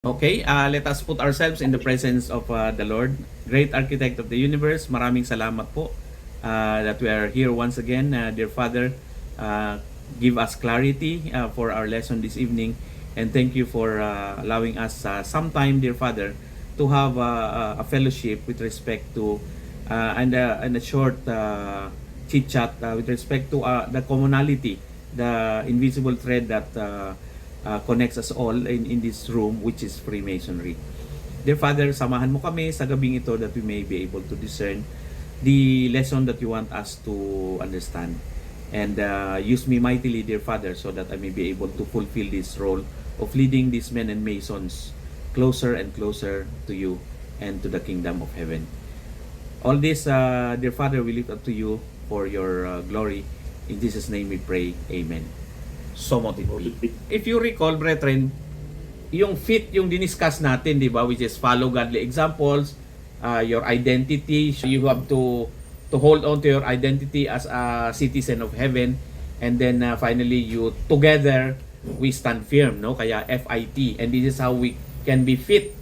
Okay, let us put ourselves in the presence of the Lord, great architect of the universe. Maraming salamat po that we are here once again. Dear Father, give us clarity for our lesson this evening. And thank you for allowing us some time, dear Father, to have a fellowship with respect to and a short chit-chat with respect to the commonality, the invisible thread that connects us all in this room, which is Freemasonry. Dear Father, samahan mo kami sa gabing ito that we may be able to discern the lesson that you want us to understand. And use me mightily, dear Father, so that I may be able to fulfill this role of leading these men and Masons closer and closer to you and to the kingdom of heaven. All this, dear Father, we lift up to you for your glory. In Jesus' name we pray. Amen. So mote it be. If you recall, brethren, yung fit yung diniscuss natin, di ba, which is follow godly examples, your identity, you have to hold on to your identity as a citizen of heaven, and then finally you together we stand firm, no? Kaya FIT, and this is how we can be fit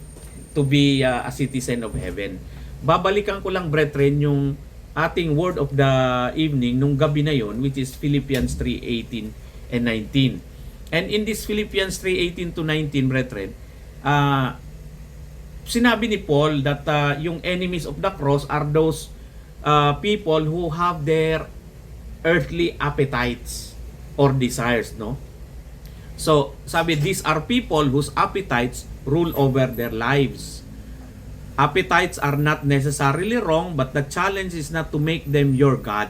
to be a citizen of heaven. Babalikan ko lang, brethren, yung ating word of the evening nung gabi na yon, which is Philippians 3:18 and 19. And in this Philippians 3:18 to 19, brethren, sinabi ni Paul that yung enemies of the cross are those people who have their earthly appetites or desires, no? So, sabi, these are people whose appetites rule over their lives. Appetites are not necessarily wrong, but the challenge is not to make them your God.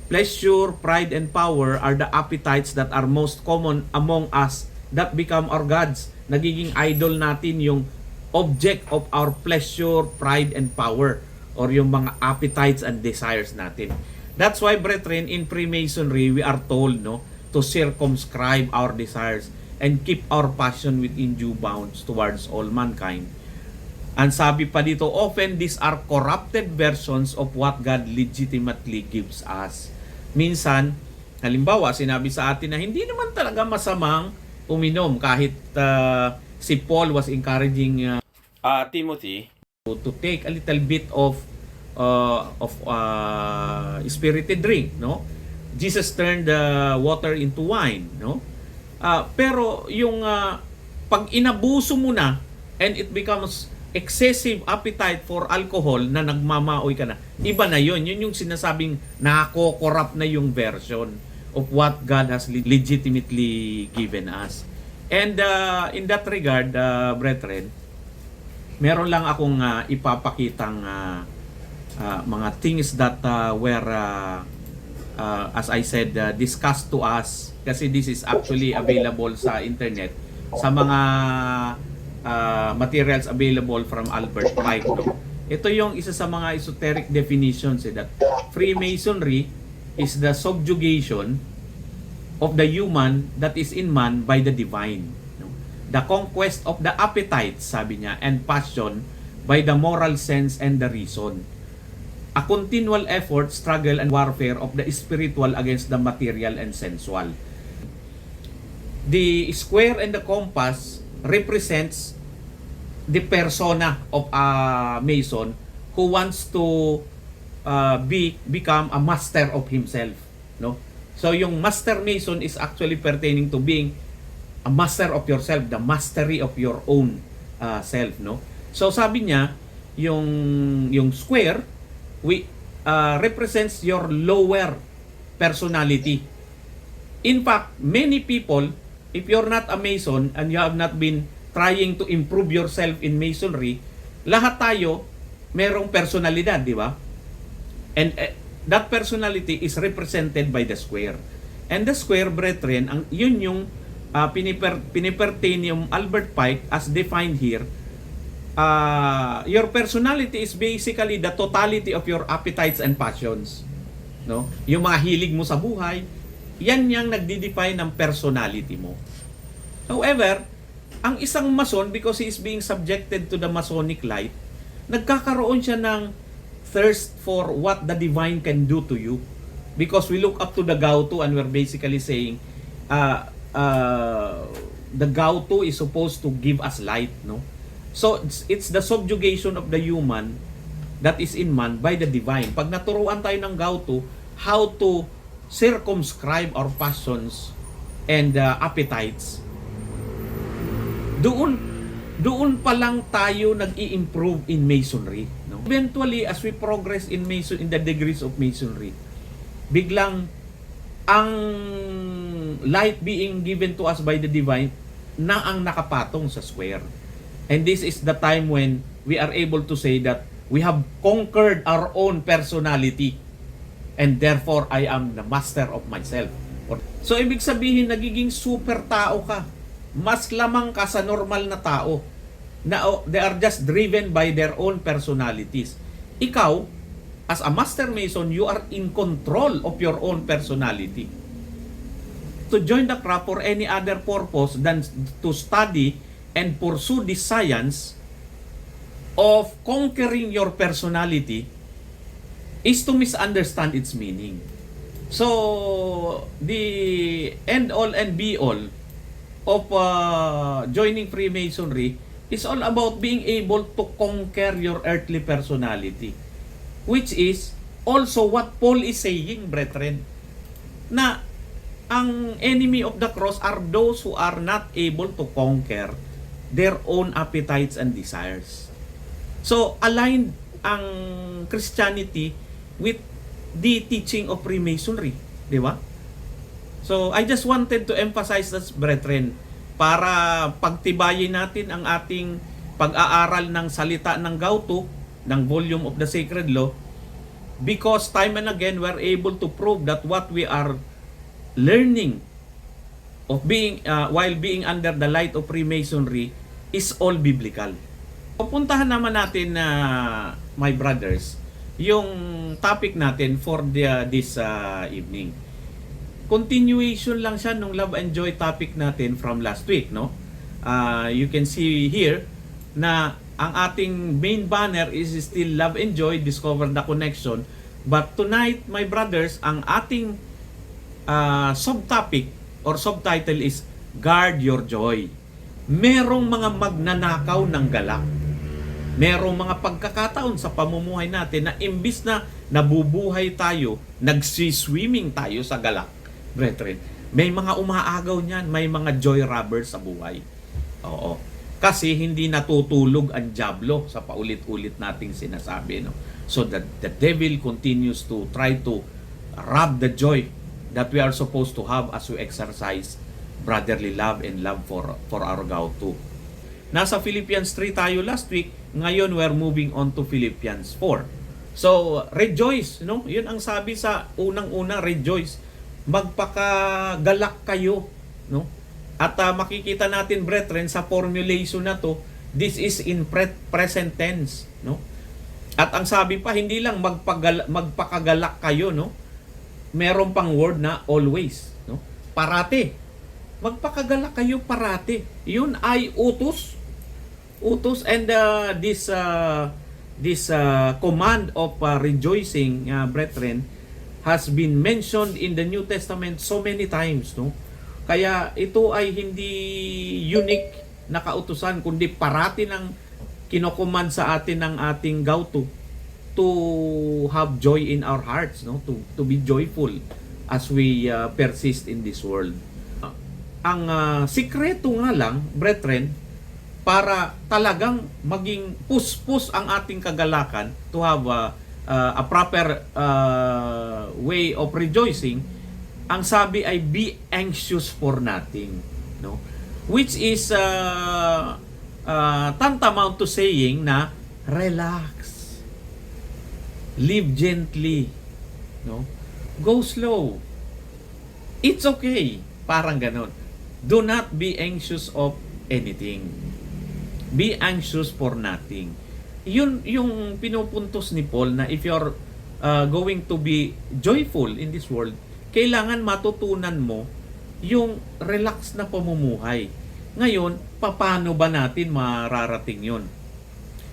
Pleasure, pride, and power are the appetites that are most common among us that become our gods. Nagiging idol natin yung object of our pleasure, pride, and power, or yung mga appetites and desires natin. That's why, brethren, in Freemasonry, we are told, no, to circumscribe our desires and keep our passion within due bounds towards all mankind. Ang sabi pa dito, often these are corrupted versions of what God legitimately gives us. Minsan, halimbawa, sinabi sa atin na hindi naman talaga masamang uminom kahit si Paul was encouraging Timothy to take a little bit of spirited drink, no? Jesus turned the water into wine, no? Pero yung pag inabuso mo na and it becomes excessive appetite for alcohol na nagmamaoy ka na, iba na yun. Yun yung sinasabing nako-corrupt na yung version of what God has legitimately given us. And in that regard, brethren, meron lang akong ipapakitang mga things that were, as I said, discussed to us, kasi this is actually available sa internet, sa mga materials available from Albert Pike, no? Ito yung isa sa mga esoteric definitions, that Freemasonry is the subjugation of the human that is in man by the divine, no? The conquest of the appetite, sabi niya, and passion by the moral sense and the reason. A continual effort, struggle, and warfare of the spiritual against the material and sensual. The square and the compass represents the persona of a Mason who wants to become a master of himself, no? So yung master Mason is actually pertaining to being a master of yourself, the mastery of your own self, no? So sabi niya, yung square represents your lower personality. In fact, many people, if you're not a Mason and you have not been trying to improve yourself in Masonry, lahat tayo merong personalidad, di ba? And that personality is represented by the square. And the square, brethren, yun yung pinipertain yung Albert Pike as defined here. Your personality is basically the totality of your appetites and passions, no? Yung mga hilig mo sa buhay, yan yung nagdi-define ng personality mo. However, ang isang Mason, because he is being subjected to the Masonic light, nagkakaroon siya ng thirst for what the divine can do to you. Because we look up to the Gautu and we're basically saying, the Gauto is supposed to give us light, no? So it's the subjugation of the human that is in man by the divine. Pag naturuan tayo ng Gauto how to circumscribe our passions and appetites, doon pa lang tayo nag-i-improve in masonry, no? Eventually, as we progress in the degrees of masonry, biglang ang light being given to us by the divine na ang nakapatong sa square. And this is the time when we are able to say that we have conquered our own personality and therefore I am the master of myself. So ibig sabihin, nagiging super tao ka. Mas lamang ka sa normal na tao na they are just driven by their own personalities. Ikaw, as a master mason, you are in control of your own personality. To join the craft for any other purpose than to study and pursue this science of conquering your personality is to misunderstand its meaning. So, the end all and be all of joining Freemasonry is all about being able to conquer your earthly personality, which is also what Paul is saying, brethren, na ang enemy of the cross are those who are not able to conquer their own appetites and desires. So, aligned ang Christianity with the teaching of Freemasonry, di ba? So, I just wanted to emphasize this, brethren, para pagtibayin natin ang ating pag-aaral ng salita ng Gauto, ng volume of the Sacred Law, because time and again, we're able to prove that what we are learning of being while being under the light of Freemasonry is all biblical. Pupuntahan naman natin na my brothers yung topic natin for this evening. Continuation lang siya nung love and joy topic natin from last week, no? You can see here na ang ating main banner is still love and joy, discover the connection. But tonight, my brothers, ang ating subtopic or subtitle is guard your joy. Merong mga magnanakaw ng galak. Merong mga pagkakataon sa pamumuhay natin na imbis na nabubuhay tayo, nagsiswimming tayo sa galak, brethren. May mga umaagaw niyan, may mga joy robbers sa buhay. Oo. Kasi hindi natutulog ang diablo sa paulit-ulit nating sinasabi, no? So the devil continues to try to rob the joy that we are supposed to have as we exercise brotherly love and love for our Gauto. Nasa Philippians 3 tayo last week, ngayon we're moving on to Philippians 4. So, rejoice, no? Yun ang sabi sa unang-una, rejoice. Magpakagalak kayo, no? At makikita natin, brethren, sa formulation na to, this is in present tense, no? At ang sabi pa, hindi lang magpakagalak kayo, no? Meron pang word na always, no? Parati. Magpakagalak kayo parati. Yun ay utos. Utos, and this command of rejoicing, brethren, has been mentioned in the New Testament so many times, no? Kaya ito ay hindi unique na kautusan, kundi parati ng kinocommand sa atin ng ating Gauto to have joy in our hearts, no? To be joyful as we persist in this world. Ang sikreto nga lang, brethren, para talagang maging puspos ang ating kagalakan, to have a proper way of rejoicing, ang sabi ay be anxious for nothing, no? Which is tantamount to saying na relax, live gently, no? Go slow, it's okay, parang ganon. Do not be anxious of anything. Be anxious for nothing. Yun yung pinupuntos ni Paul na if you're going to be joyful in this world, kailangan matutunan mo yung relax na pamumuhay. Ngayon, paano ba natin mararating yun?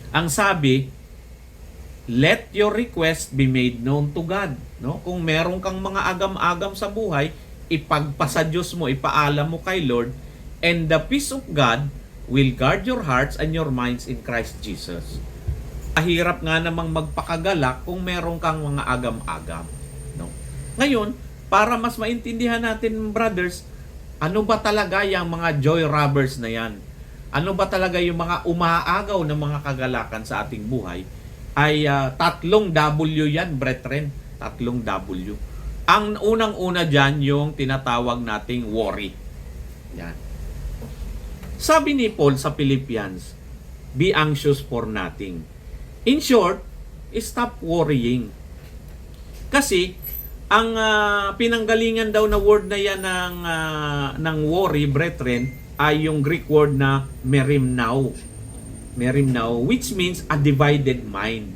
Ang sabi, let your request be made known to God. No? Kung meron kang mga agam-agam sa buhay, ipagpasa Diyos mo, ipaalam mo kay Lord, And the peace of God will guard your hearts and your minds in Christ Jesus. Mahirap nga namang magpakagalak kung meron kang mga agam-agam. No? Ngayon, para mas maintindihan natin, brothers, ano ba talaga yung mga joy robbers na yan? Ano ba talaga yung mga umaagaw na mga kagalakan sa ating buhay? Ay tatlong W yan, brethren. Tatlong W. Ang unang-una dyan, yung tinatawag nating worry. Yan. Sabi ni Paul sa Philippians, be anxious for nothing. In short, stop worrying. Kasi, ang pinanggalingan daw na word na yan ng worry, brethren, ay yung Greek word na merimnao. Merimnao, which means a divided mind.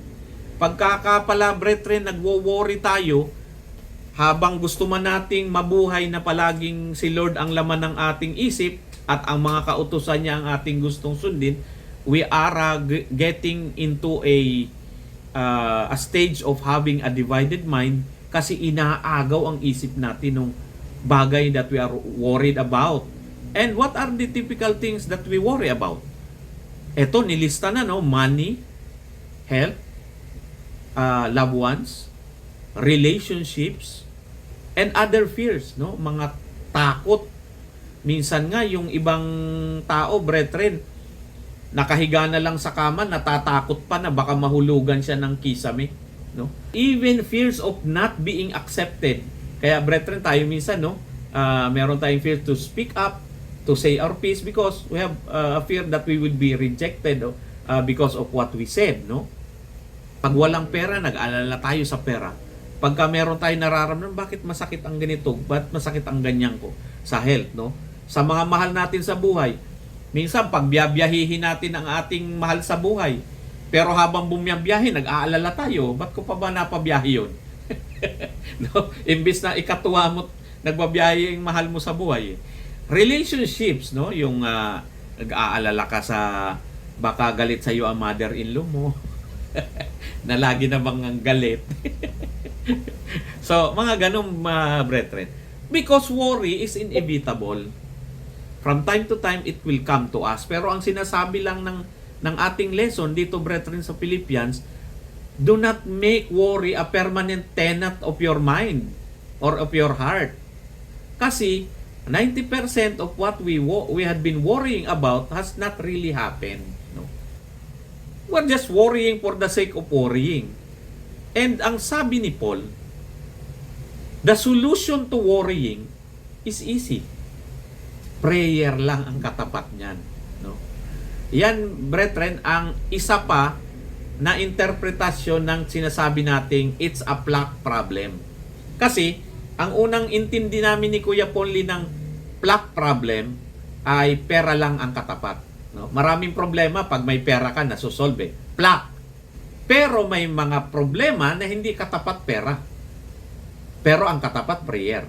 Pagkakapala, brethren, nagwo-worry tayo, habang gusto man nating mabuhay na palaging si Lord ang laman ng ating isip at ang mga kautusan niya ang ating gustong sundin, we are getting into a stage of having a divided mind kasi inaagaw ang isip natin ng bagay that we are worried about. And what are the typical things that we worry about? Ito, nilista na, no? Money, health, loved ones, relationships, and other fears, no? Mga takot. Minsan nga, yung ibang tao, brethren, nakahiga na lang sa kama, natatakot pa na baka mahulugan siya ng kisame. No? Even fears of not being accepted. Kaya, brethren, tayo minsan, no? Meron tayong fear to speak up, to say our piece because we have a fear that we will be rejected because of what we said, no? Pag walang pera, nag-aalala tayo sa pera. Pagka meron tayong nararamdaman, bakit masakit ang ganito? Bakit masakit ang ganyan ko? Sa health, no? Sa mga mahal natin sa buhay. Minsan, pag biyabiyahihin natin ang ating mahal sa buhay, pero habang bumiyabiyahe, nag-aalala tayo, ba't ko pa ba napabiyahe yun? No? Imbis na ikatuwa mo, nagbabiyahe yung mahal mo sa buhay. Relationships, no? Yung nag-aalala ka sa baka galit sa iyo ang mother-in-law mo. Na lagi namang ang galit. So, mga ganong brethren. Because worry is inevitable. From time to time, it will come to us. Pero ang sinasabi lang ng ating lesson dito, brethren, sa Philippians, do not make worry a permanent tenet of your mind or of your heart. Kasi 90% of what we had been worrying about has not really happened. No? We're just worrying for the sake of worrying. And ang sabi ni Paul, the solution to worrying is easy. Prayer lang ang katapat niyan. No? Yan, brethren, ang isa pa na interpretasyon ng sinasabi nating it's a pluck problem. Kasi, ang unang intindi namin ni Kuya Ponly ng pluck problem ay pera lang ang katapat. No? Maraming problema pag may pera ka, nasusolve. Pluck. Pero may mga problema na hindi katapat pera. Pero ang katapat prayer.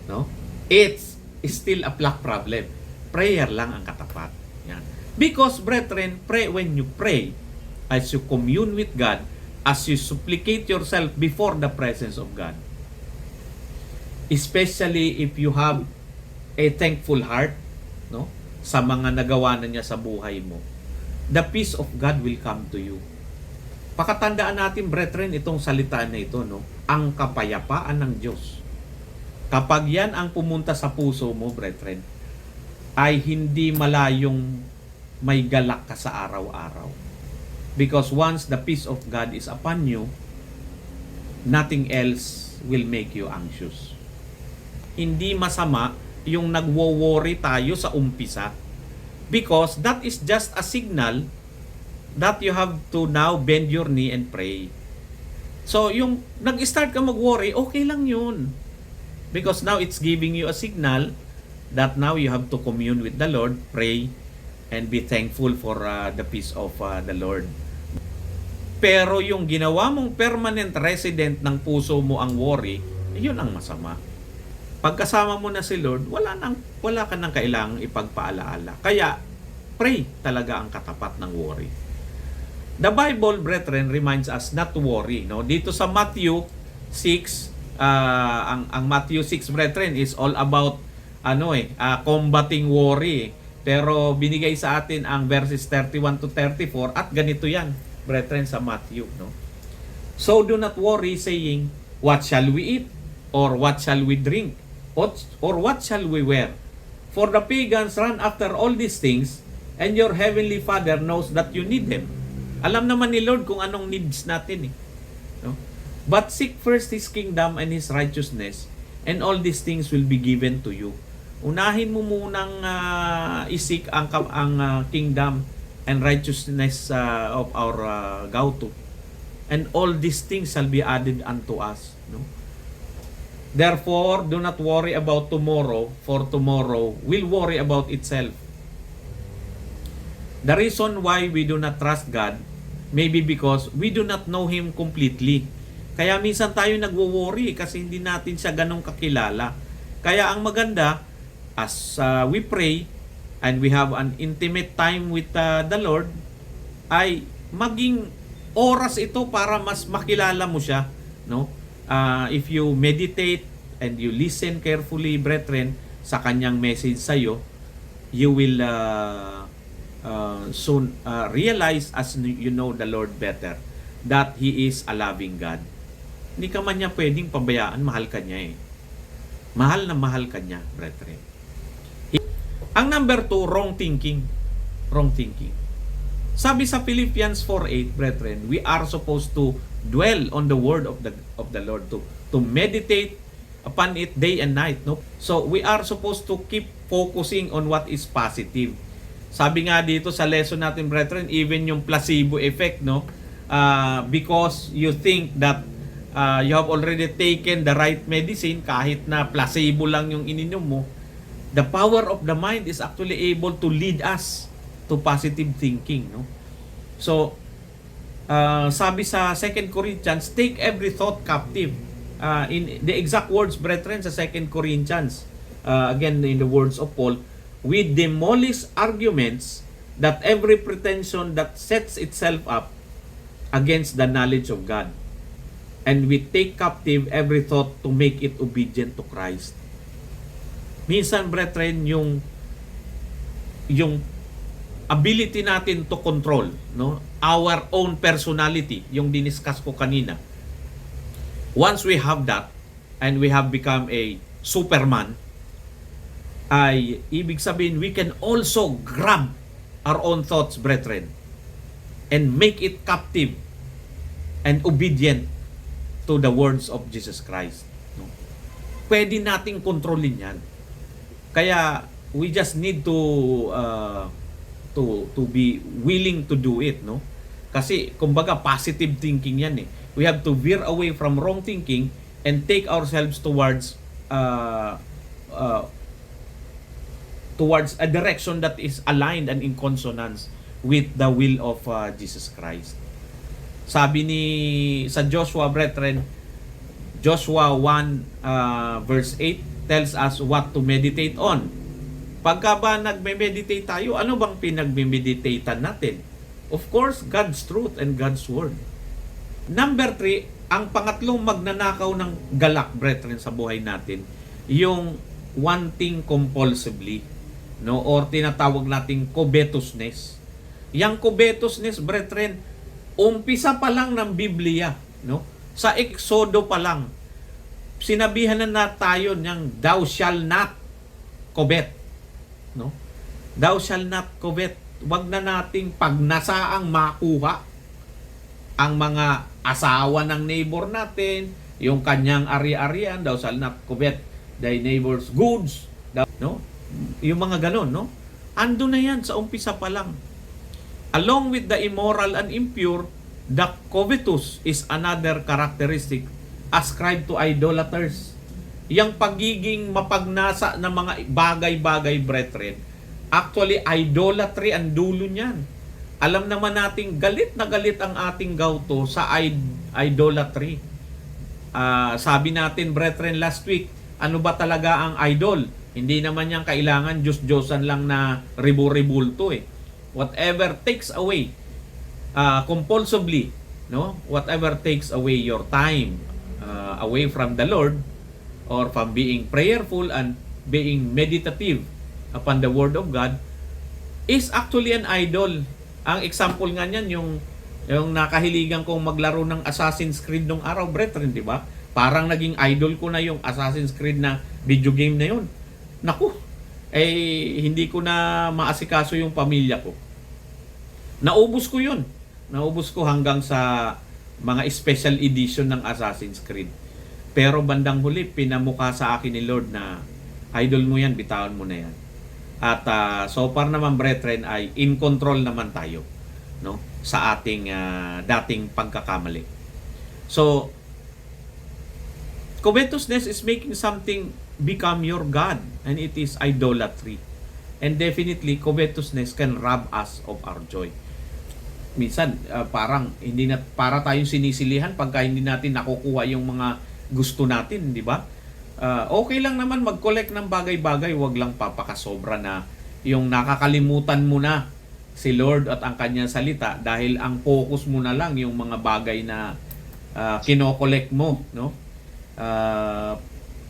No? It's still a pluck problem. Prayer lang ang katapat. Yan. Because, brethren, pray when you pray, as you commune with God, as you supplicate yourself before the presence of God. Especially if you have a thankful heart, no, sa mga nagawa na niya sa buhay mo, the peace of God will come to you. Pakatandaan natin, brethren, itong salita na ito, no, ang kapayapaan ng Diyos. Kapag yan ang pumunta sa puso mo, brethren, ay hindi malayong may galak ka sa araw-araw. Because once the peace of God is upon you, nothing else will make you anxious. Hindi masama yung nagwo-worry tayo sa umpisa. Because that is just a signal that you have to now bend your knee and pray. So, yung nag-start ka mag-worry, okay lang yun. Because now it's giving you a signal that now you have to commune with the Lord, pray, and be thankful for the peace of the Lord. Pero yung ginawa mong permanent resident ng puso mo ang worry, yun ang masama. Pagkasama mo na si Lord, wala ka nang kailangang ipagpaalaala. Kaya, pray talaga ang katapat ng worry. The Bible, brethren, reminds us not to worry. No? Dito sa Matthew 6, ang Matthew 6, brethren, is all about combating worry. Pero binigay sa atin ang verses 31 to 34 at ganito yan, brethren, sa Matthew, no? So do not worry saying, what shall we eat? Or what shall we drink? Or what shall we wear? For the pagans run after all these things, and your heavenly Father knows that you need them. Alam naman ni Lord kung anong needs natin, no? But seek first His kingdom and His righteousness, and all these things will be given to you. Unahin mo munang isik ang kingdom and righteousness of our gauto, and all these things shall be added unto us, no? Therefore, do not worry about tomorrow, for tomorrow will worry about itself. The reason why we do not trust God may be because we do not know Him completely. Kaya minsan tayo nagwo-worry kasi hindi natin siya ganong kakilala. Kaya ang maganda, as we pray and we have an intimate time with the Lord, ay maging oras ito para mas makilala mo siya, no? If you meditate and you listen carefully, brethren, sa kanyang message sa iyo, you will soon realize, as you know the Lord better, that He is a loving God. Hindi ka man niya pwedeng pabayaan, mahal ka niya eh. Mahal na mahal ka niya, brethren. Ang number 2, wrong thinking. Wrong thinking. Sabi sa Philippians 4:8, brethren, we are supposed to dwell on the word of the Lord, to meditate upon it day and night, no? So we are supposed to keep focusing on what is positive. Sabi nga dito sa lesson natin, brethren, even yung placebo effect, no? Because you think that you have already taken the right medicine, kahit na placebo lang yung ininom mo, the power of the mind is actually able to lead us to positive thinking, no? So, sabi sa 2 Corinthians, take every thought captive. In the exact words, brethren, sa 2 Corinthians, again in the words of Paul, we demolish arguments that every pretension that sets itself up against the knowledge of God, and we take captive every thought to make it obedient to Christ. Minsan, brethren, yung ability natin to control, no, our own personality, yung diniscuss ko kanina. Once we have that and we have become a superman, ay ibig sabihin we can also grab our own thoughts, brethren, and make it captive and obedient to the words of Jesus Christ, no? Pwede nating kontrolin yan. Kaya we just need to be willing to do it, no? Kasi kumbaga positive thinking yan eh. We have to veer away from wrong thinking and take ourselves towards a direction that is aligned and in consonance with the will of Jesus Christ. Sabi sa Joshua, brethren, Joshua 1 verse 8 tells us what to meditate on. Pagka ba nagme-meditate tayo, ano bang pinagme-meditatean natin? Of course, God's truth and God's word. Number 3, ang pangatlong magnanakaw ng galak, brethren, sa buhay natin, yung wanting compulsively, no, or tinatawag nating covetousness. Yang covetousness, brethren, umpisa pa lang ng Biblia, no? Sa Exodo pa lang, sinabihan na tayo niyang thou shall not covet, no? Thou shall not covet. Wag na nating pagnasaang makuha ang mga asawa ng neighbor natin, yung kanyang ari-arian. Thou shall not covet thy neighbor's goods, no? Yung mga ganon, no? Ando na yan sa umpisa pa lang. Along with the immoral and impure, the covetous is another characteristic ascribed to idolaters. Yang pagiging mapagnasa ng mga bagay-bagay, brethren, actually idolatry ang dulo niyan. Alam naman nating galit na galit ang ating gauto sa idolatry. Sabi natin, brethren, last week, ano ba talaga ang idol? Hindi naman yan kailangan Diyos-Diyosan lang na ribu-ribulto eh. Whatever takes away compulsively, no? Whatever takes away your time away from the Lord, or from being prayerful and being meditative upon the Word of God, is actually an idol. Ang example nga niyan, yung nakahiligan kong maglaro ng Assassin's Creed nung araw, brethren, di ba? Parang naging idol ko na yung Assassin's Creed na video game na yun. Naku, hindi ko na maasikaso yung pamilya ko. Naubos ko yun. Naubos ko hanggang sa mga special edition ng Assassin's Creed. Pero bandang huli, pinamukha sa akin ni Lord na idol mo yan, bitawan mo na yan. At so far naman, brethren, ay in control naman tayo, no, sa ating dating pagkakamali. So, covetousness is making something become your God, and it is idolatry. And definitely, covetousness can rob us of our joy. Minsan, parang hindi na, para tayong sinisilihan pagka hindi natin nakukuha yung mga gusto natin, di ba? Okay lang naman mag-collect ng bagay-bagay, wag lang papakasobra na yung nakakalimutan mo na si Lord at ang kanyang salita dahil ang focus mo na lang yung mga bagay na kino-collect mo, no?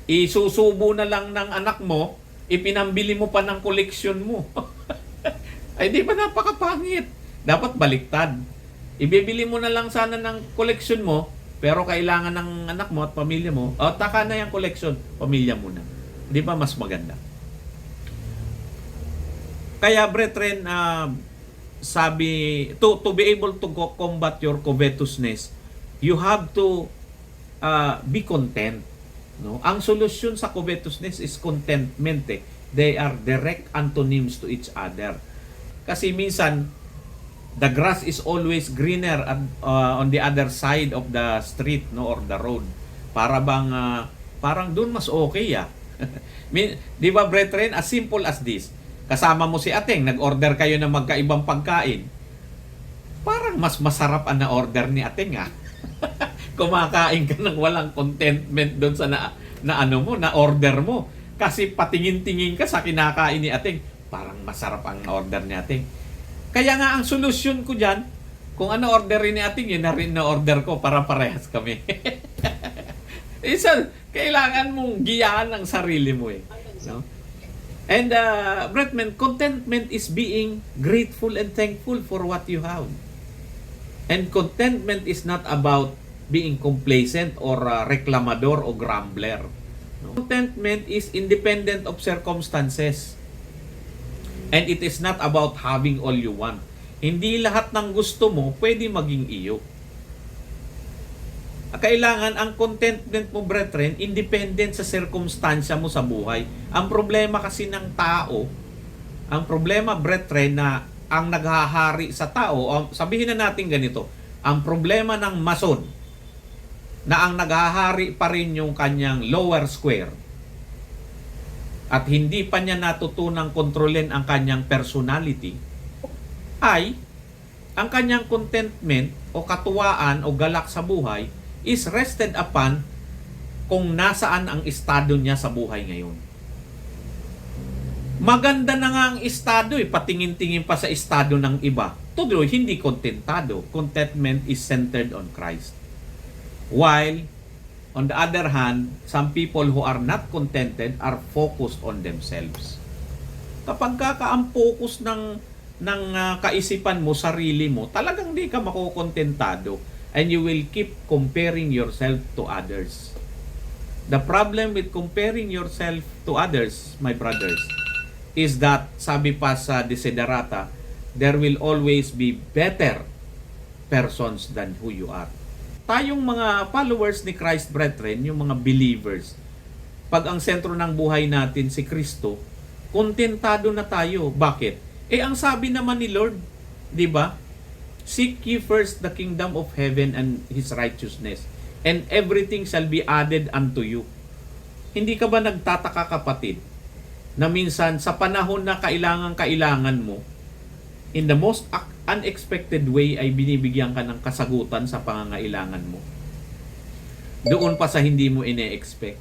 Isusubo na lang ng anak mo, ipinambili mo pa ng koleksyon mo. Ay di ba napakapangit? Dapat baliktad. Ibibili mo na lang sana ng koleksyon mo, pero kailangan ng anak mo at pamilya mo, taka na yung koleksyon, pamilya mo na. Di ba mas maganda? Kaya brethren, sabi, to be able to combat your covetousness, you have to be content. No? Ang solusyon sa covetousness is contentment. They are direct antonyms to each other. Kasi minsan, the grass is always greener on the other side of the street, no, or the road. Parang doon mas okay Di ba brethren, as simple as this. Kasama mo si Ateng, nag-order kayo ng magkaibang pagkain. Parang mas masarap ang na-order ni Ateng Kumakain ka ng walang contentment doon sa na order mo. Kasi patingin-tingin ka sa kinakain ni Ateng, parang masarap ang order ni Ateng. Kaya nga ang solusyon ko dyan, kung ano orderin ni Ating, yun na rin na order ko para parehas kami. Kailangan mong giyaan ang sarili mo no? And brethren, contentment is being grateful and thankful for what you have. And contentment is not about being complacent or reklamador o grumbler. No? Contentment is independent of circumstances. And it is not about having all you want. Hindi lahat ng gusto mo pwede maging iyo. Kailangan ang contentment mo, brethren, independent sa circumstansya mo sa buhay. Ang problema kasi ng tao, ang problema, brethren, na ang naghahari sa tao, sabihin na natin ganito, ang problema ng mason, na ang naghahari pa rin yung kanyang lower square, at hindi pa niya natutunang kontrolin ang kanyang personality, ay ang kanyang contentment o katuwaan o galak sa buhay is rested upon kung nasaan ang estado niya sa buhay ngayon. Maganda na nga ang estado patingin-tingin pa sa estado ng iba. Tuloy, hindi kontentado. Contentment is centered on Christ. While on the other hand, some people who are not contented are focused on themselves. Kapag ang focus ng kaisipan mo, sarili mo, talagang di ka makukontentado and you will keep comparing yourself to others. The problem with comparing yourself to others, my brothers, is that, sabi pa sa Desiderata, there will always be better persons than who you are. Tayong mga followers ni Christ, brethren, yung mga believers, pag ang sentro ng buhay natin si Kristo, kontentado na tayo. Bakit? Ang sabi naman ni Lord, di ba? Seek ye first the kingdom of heaven and His righteousness, and everything shall be added unto you. Hindi ka ba nagtataka, kapatid, na minsan sa panahon na kailangan mo, in the most unexpected way ay binibigyan ka ng kasagutan sa pangangailangan mo. Doon pa sa hindi mo ine-expect,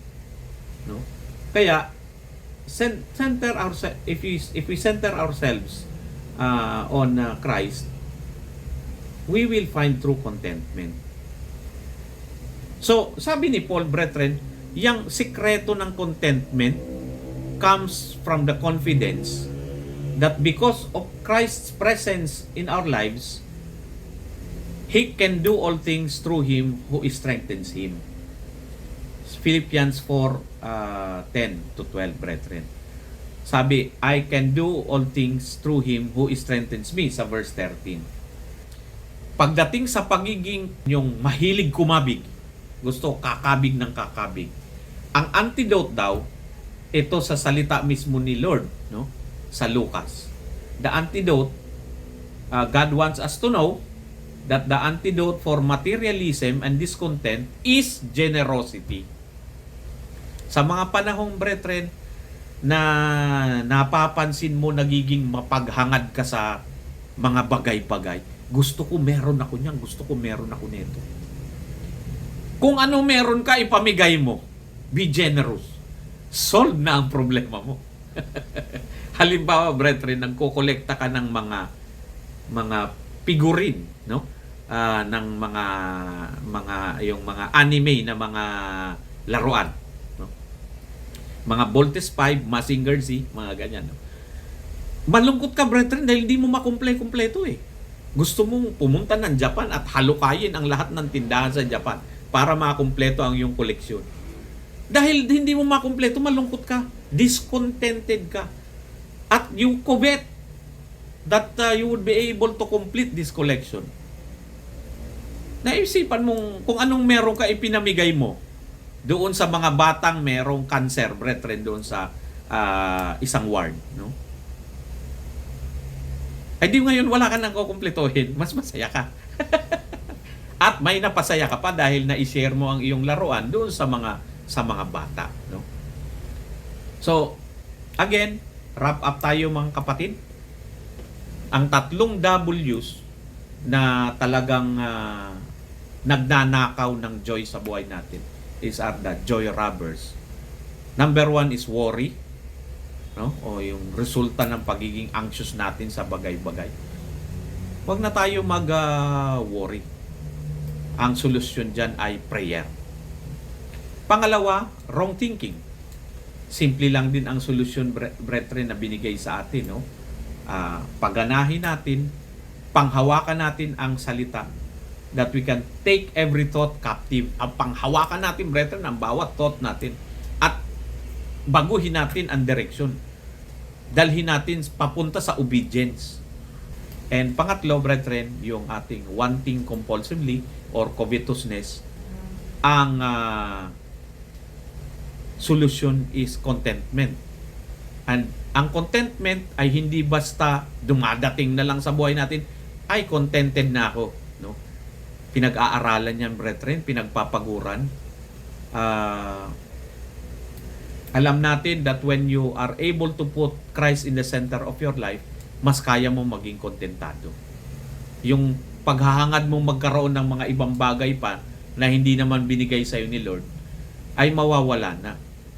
no? Kaya if we center ourselves on Christ, we will find true contentment. So, sabi ni Paul, brethren, yung sikreto ng contentment comes from the confidence that because of Christ's presence in our lives, He can do all things through Him who strengthens Him. Philippians 4:10 to 12, brethren. Sabi, I can do all things through Him who strengthens me, sa verse 13. Pagdating sa pagiging yung mahilig kumabig, gusto kakabig ng kakabig, ang antidote daw, ito sa salita mismo ni Lord, no? Sa Lucas. The antidote, God wants us to know that the antidote for materialism and discontent is generosity. Sa mga panahong, brethren, na napapansin mo nagiging mapaghangad ka sa mga bagay-bagay, gusto ko meron ako niyan, gusto ko meron ako nito. Kung ano meron ka, ipamigay mo. Be generous. Solve na ang problema mo. Halimbawa, brethren, nagkokolekta ka ng mga figurine, no? Ng yung mga anime na mga laruan, no? Mga Voltes 5, Mazinger Z, mga ganyan, no? Malungkot ka, brethren, dahil di mo makumpleto eh. Gusto mong pumunta ng Japan at halukayin ang lahat ng tindahan sa Japan para makumpleto ang iyong koleksyon. Dahil hindi mo makumpleto, malungkot ka, discontented ka. At you covet that you would be able to complete this collection. Naisipan mong kung anong meron ka ipinamigay mo doon sa mga batang merong cancer, brethren, doon sa isang ward, no? Ay di ngayon wala ka nang kukumpletuhin, mas masaya ka. At may napasaya ka pa dahil na-share mo ang iyong laruan doon sa mga bata, no? So, again, wrap up tayo mga kapatid. Ang tatlong W's na talagang nagnanakaw ng joy sa buhay natin are the joy robbers. Number 1 is worry, no? O yung resulta ng pagiging anxious natin sa bagay-bagay. Huwag na tayo mag-worry. Ang solusyon dyan ay prayer. Pangalawa, wrong thinking. Simple lang din ang solusyon, brethren, na binigay sa atin, no? Paganahin natin, panghawakan natin ang salita, that we can take every thought captive. Ang panghawakan natin, brethren, ang bawat thought natin, at baguhin natin ang direction. Dalhin natin papunta sa obedience. And pangatlo, brethren, yung ating wanting compulsively or covetousness, ang solution is contentment. And ang contentment ay hindi basta dumadating na lang sa buhay natin, ay contented na ako, no? Pinag-aaralan yan, brethren, pinagpapaguran. Alam natin that when you are able to put Christ in the center of your life, mas kaya mo maging kontentado. Yung paghahangad mong magkaroon ng mga ibang bagay pa na hindi naman binigay sa iyo ni Lord, ay mawawala na.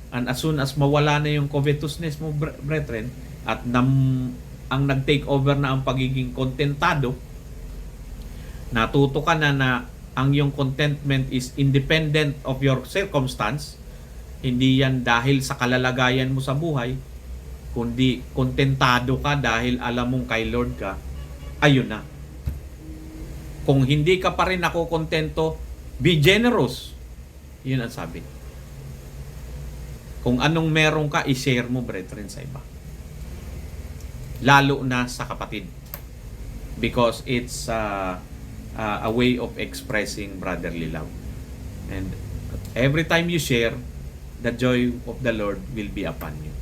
And as soon as mawala na yung covetousness mo, brethren, at ang nag-take over na ang pagiging kontentado, natuto ka na ang yung contentment is independent of your circumstance. Hindi yan dahil sa kalalagayan mo sa buhay, kundi kontentado ka dahil alam mong kay Lord ka. Ayun na. Kung hindi ka pa rin ako kontento, be generous. Yun ang sabi. Kung anong meron ka, i-share mo, brethren, sa iba. Lalo na sa kapatid. Because it's a way of expressing brotherly love. And every time you share, the joy of the Lord will be upon you.